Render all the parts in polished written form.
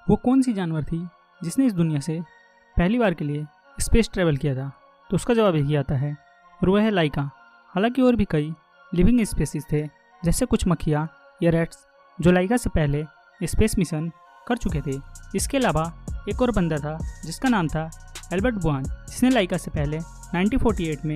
वो कौन सी जानवर थी जिसने इस दुनिया से पहली बार के लिए स्पेस ट्रैवल किया था? तो उसका जवाब यही आता है और वह है लाइका। हालांकि और भी कई लिविंग स्पेसीज थे, जैसे कुछ मक्खियाँ या रैट्स जो लाइका से पहले स्पेस मिशन कर चुके थे। इसके अलावा एक और बंदा था जिसका नाम था एल्बर्ट बुआन, जिसने लाइका से पहले 1948 में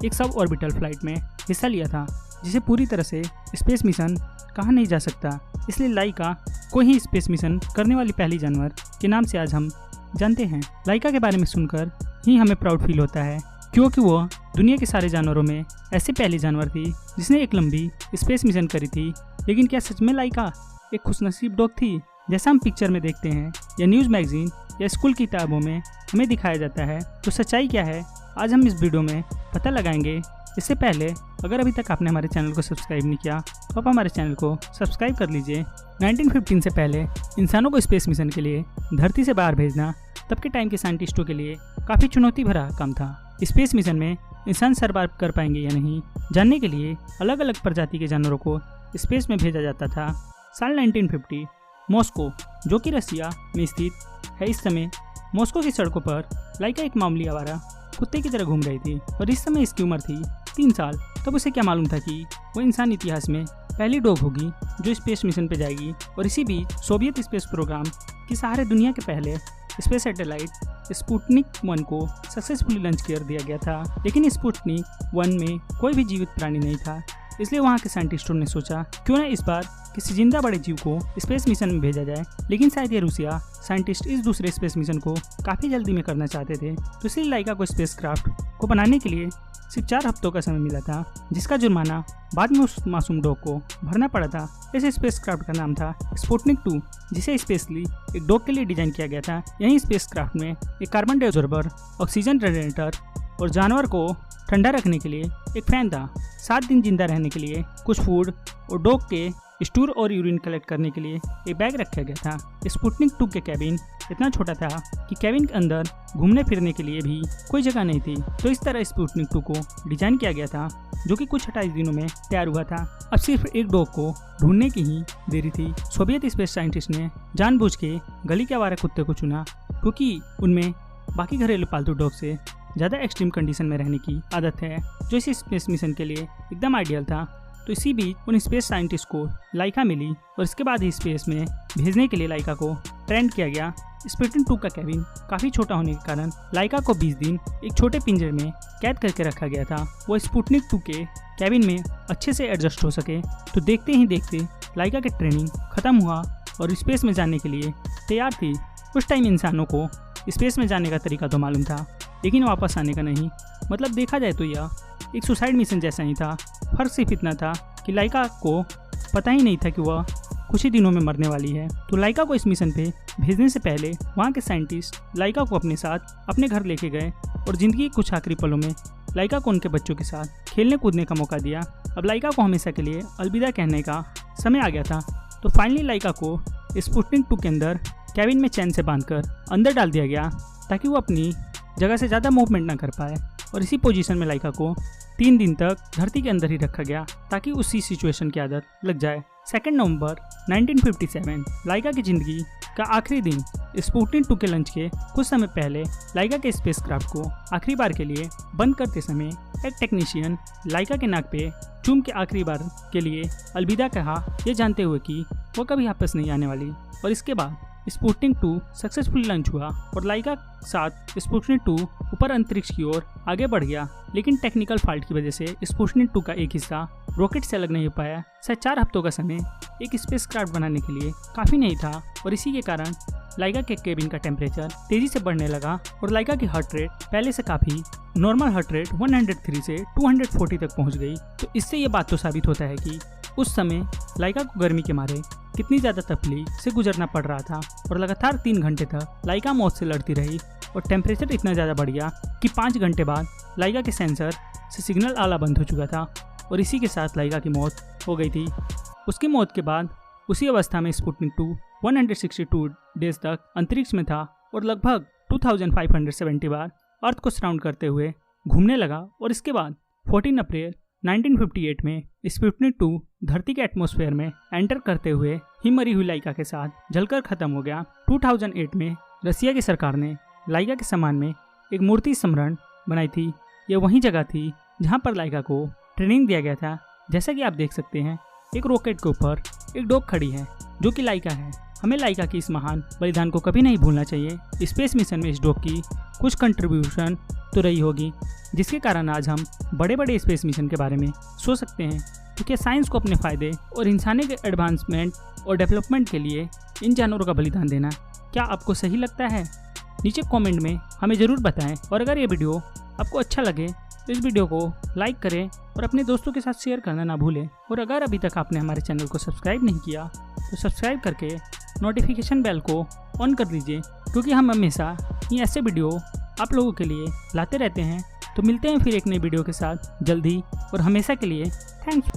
एक सब ऑर्बिटल फ्लाइट में हिस्सा लिया था, जिसे पूरी तरह से स्पेस मिशन कहा नहीं जा सकता। इसलिए लाइका को ही स्पेस मिशन करने वाली पहली जानवर के नाम से आज हम जानते हैं। लाइका के बारे में सुनकर ही हमें प्राउड फील होता है, क्योंकि वो दुनिया के सारे जानवरों में ऐसी पहली जानवर थी जिसने एक लंबी स्पेस मिशन करी थी। लेकिन क्या सच में लाइका एक खुशनसीब डॉग थी, जैसा हम पिक्चर में देखते हैं या न्यूज़ मैगजीन या स्कूल की किताबों में हमें दिखाया जाता है? तो सच्चाई क्या है, आज हम इस वीडियो में पता लगाएंगे। इससे पहले अगर अभी तक आपने हमारे चैनल को सब्सक्राइब नहीं किया तो आप हमारे चैनल को सब्सक्राइब कर लीजिए। 1915 से पहले इंसानों को स्पेस मिशन के लिए धरती से बाहर भेजना तब के टाइम के साइंटिस्टों के लिए काफ़ी चुनौती भरा काम था। स्पेस मिशन में इंसान सर्वाइव कर पाएंगे या नहीं जानने के लिए अलग अलग प्रजाति के जानवरों को स्पेस में भेजा जाता था। साल 1950 मॉस्को, जो कि रसिया में स्थित है, इस समय मॉस्को की सड़कों पर लाइका एक मामूली आवारा कुत्ते की तरह घूम रही थी और इस समय इसकी उम्र थी 3 साल। तब उसे क्या मालूम था कि वो इंसान इतिहास में पहली डॉग होगी जो स्पेस मिशन पे जाएगी। और इसी बीच सोवियत स्पेस प्रोग्राम के सहारे दुनिया के पहले स्पेस सैटेलाइट स्पुतनिक 1 को सक्सेसफुली लॉन्च कर दिया गया था। लेकिन स्पुतनिक 1 में कोई भी जीवित प्राणी नहीं था, इसलिए वहाँ के साइंटिस्टों ने सोचा क्यों ना इस बार किसी जिंदा बड़े जीव को स्पेस मिशन में भेजा जाए। लेकिन शायद ये रूसिया साइंटिस्ट इस दूसरे स्पेस मिशन को काफ़ी जल्दी में करना चाहते थे, तो इसलिए लाइका को स्पेसक्राफ्ट को बनाने के लिए सिर्फ 4 हफ्तों का समय मिला था, जिसका जुर्माना बाद में उस मासूम डॉग को भरना पड़ा था। इस स्पेसक्राफ्ट का नाम था स्पुतनिक 2, जिसे स्पेशली एक डॉग के लिए डिजाइन किया गया था। यही स्पेसक्राफ्ट में एक कार्बन डाइऑक्साइड, ऑक्सीजन जनरेटर और जानवर को ठंडा रखने के लिए एक फैन था। 7 दिन जिंदा रहने के लिए कुछ फूड और डॉग के स्टूर और यूरिन कलेक्ट करने के लिए एक बैग रखा गया था। स्पुतनिक 2 के कैबिन इतना छोटा था कि कैबिन के अंदर घूमने फिरने के लिए भी कोई जगह नहीं थी। तो इस तरह स्पुतनिक 2 को डिजाइन किया गया था, जो कि कुछ 28 दिनों में तैयार हुआ था। अब सिर्फ एक डॉग को ढूंढने की ही देरी थी। सोवियत स्पेस साइंटिस्ट ने जानबूझ के गली के आवारा कुत्ते को चुना, क्योंकि उनमें बाकी घरेलू पालतू डॉग से ज़्यादा एक्सट्रीम कंडीशन में रहने की आदत है, जो इस स्पेस मिशन के लिए एकदम आइडियल था। तो इसी बीच उन स्पेस साइंटिस्ट को लाइका मिली और इसके बाद ही स्पेस में भेजने के लिए लाइका को ट्रेंड किया गया। स्पुतनिक 2 का कैबिन काफ़ी छोटा होने के कारण लाइका को 20 दिन एक छोटे पिंजरे में कैद करके रखा गया था। वो स्पुतनिक 2 के कैबिन में अच्छे से एडजस्ट हो सके। तो देखते ही देखते लाइका की ट्रेनिंग खत्म हुआ और स्पेस में जाने के लिए तैयार थी। उस टाइम इंसानों को स्पेस में जाने का तरीका तो मालूम था, लेकिन वापस आने का नहीं। मतलब देखा जाए तो यह एक सुसाइड मिशन जैसा ही था। फर्क सिर्फ इतना था कि लाइका को पता ही नहीं था कि वह कुछ ही दिनों में मरने वाली है। तो लाइका को इस मिशन पे भेजने से पहले वहाँ के साइंटिस्ट लाइका को अपने साथ अपने घर लेके गए और ज़िंदगी के कुछ आखिरी पलों में लाइका को उनके बच्चों के साथ खेलने कूदने का मौका दिया। अब लाइका को हमेशा के लिए अलविदा कहने का समय आ गया था। तो फाइनली लाइका को स्पुतनिक 2 के अंदर कैबिन में चैन से बांधकर अंदर डाल दिया गया, ताकि वो अपनी जगह से ज़्यादा मूवमेंट ना कर पाए। और इसी पोजीशन में लाइका को 3 दिन तक धरती के अंदर ही रखा गया, ताकि उसी सिचुएशन की आदत लग जाए। 2 नवंबर 1957 लाइका की ज़िंदगी का आखिरी दिन। स्पुतनिक 2 के लंच के कुछ समय पहले लाइका के स्पेसक्राफ्ट को आखिरी बार के लिए बंद करते समय एक टेक्नीशियन लाइका के नाक पे चूम के आखिरी बार के लिए अलविदा कहा, ये जानते हुए कि वो कभी वापस नहीं आने वाली। और इसके बाद स्पुतनिक 2 सक्सेसफुली लॉन्च हुआ और लाइका साथ स्पुतनिक 2 ऊपर अंतरिक्ष की ओर आगे बढ़ गया। लेकिन टेक्निकल फॉल्ट की वजह से स्पुतनिक 2 का एक हिस्सा रॉकेट से अलग नहीं हो पाया। शायद 4 हफ्तों का समय एक स्पेसक्राफ्ट बनाने के लिए काफ़ी नहीं था, और इसी के कारण लाइका के केबिन का टेम्परेचर तेजी से बढ़ने लगा और लाइका की हार्ट रेट पहले से काफ़ी नॉर्मल हार्ट रेट 103 से 240 तक पहुंच गई। तो इससे ये बात तो साबित होता है कि उस समय लाइका को गर्मी के मारे कितनी ज़्यादा तकलीफ से गुजरना पड़ रहा था। और लगातार 3 घंटे तक लाइका मौत से लड़ती रही और टेम्परेचर इतना ज़्यादा बढ़ गया कि 5 घंटे बाद लाइका के सेंसर से सिग्नल आना बंद हो चुका था और इसी के साथ लाइका की मौत हो गई थी। उसकी मौत के बाद उसी अवस्था में स्पुतनिक 2 162 डेज तक अंतरिक्ष में था और लगभग 2570 बार अर्थ को सराउंड करते हुए घूमने लगा। और इसके बाद 14 अप्रैल 1958 में स्पुतनिक 2 धरती के एटमॉस्फेयर में एंटर करते हुए ही मरी हुई लाइका के साथ जलकर खत्म हो गया। 2008 में रसिया की सरकार ने लाइका के सम्मान में एक मूर्ति स्मरण बनाई थी। यह वही जगह थी जहां पर लाइका को ट्रेनिंग दिया गया था। जैसा कि आप देख सकते हैं, एक रॉकेट के ऊपर एक डॉग खड़ी है जो कि लाइका है। हमें लाइका की इस महान बलिदान को कभी नहीं भूलना चाहिए। स्पेस मिशन में इस डॉग की कुछ कंट्रीब्यूशन तो रही होगी, जिसके कारण आज हम बड़े बड़े स्पेस मिशन के बारे में सोच सकते हैं, क्योंकि साइंस को अपने फ़ायदे और इंसानी के एडवांसमेंट और डेवलपमेंट के लिए इन जानवरों का बलिदान देना क्या आपको सही लगता है? नीचे कमेंट में हमें ज़रूर बताएं। और अगर ये वीडियो आपको अच्छा लगे तो इस वीडियो को लाइक करें और अपने दोस्तों के साथ शेयर करना ना भूलें। और अगर अभी तक आपने हमारे चैनल को सब्सक्राइब नहीं किया तो सब्सक्राइब करके नोटिफिकेशन बेल को ऑन कर दीजिए, क्योंकि हम हमेशा ये ऐसे वीडियो आप लोगों के लिए लाते रहते हैं। तो मिलते हैं फिर एक नई वीडियो के साथ जल्दी, और हमेशा के लिए थैंक्स।